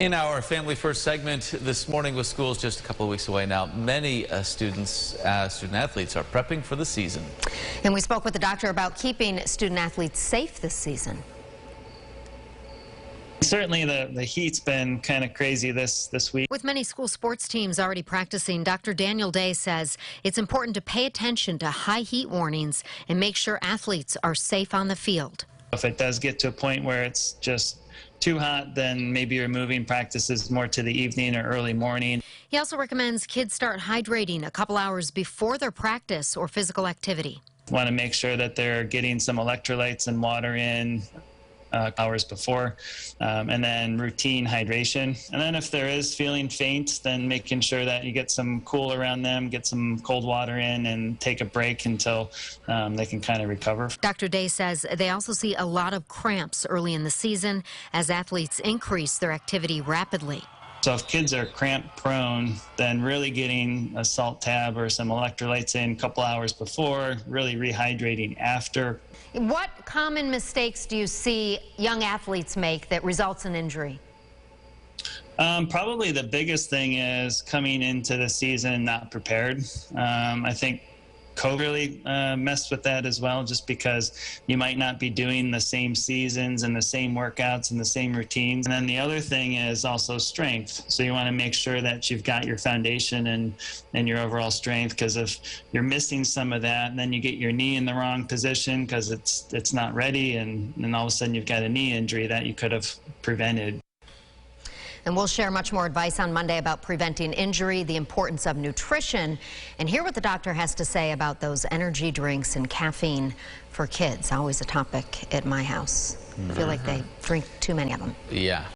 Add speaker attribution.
Speaker 1: In our Family First segment this morning, with schools just a couple of weeks away now, many student athletes are prepping for the season.
Speaker 2: And we spoke with the doctor about keeping student athletes safe this season.
Speaker 3: Certainly the heat's been kind of crazy this week.
Speaker 2: With many school sports teams already practicing, Dr. Daniel Day says it's important to pay attention to high heat warnings and make sure athletes are safe on the field.
Speaker 3: If it does get to a point where it's just too hot, then maybe you're moving practices more to the evening or early morning.
Speaker 2: He also recommends kids start hydrating a couple hours before their practice or physical activity.
Speaker 3: Want to make sure that they're getting some electrolytes and water in hours before, and then routine hydration. And then if there is feeling faint, then making sure that you get some cool around them, get some cold water in, and take a break until they can kind of recover.
Speaker 2: Dr. Day says they also see a lot of cramps early in the season as athletes increase their activity rapidly.
Speaker 3: So if kids are cramp prone, then really getting a salt tab or some electrolytes in a couple hours before, really rehydrating after.
Speaker 2: What common mistakes do you see young athletes make that results in injury?
Speaker 3: Probably the biggest thing is coming into the season not prepared. I think COVID really messed with that as well, just because you might not be doing the same seasons and the same workouts and the same routines. And then the other thing is also strength. So you want to make sure that you've got your foundation and your overall strength, because if you're missing some of that, then you get your knee in the wrong position because it's not ready, and all of a sudden you've got a knee injury that you could have prevented.
Speaker 2: And we'll share much more advice on Monday about preventing injury, the importance of nutrition, and hear what the doctor has to say about those energy drinks and caffeine for kids. Always a topic at my house. I feel like they drink too many of them.
Speaker 1: Yeah.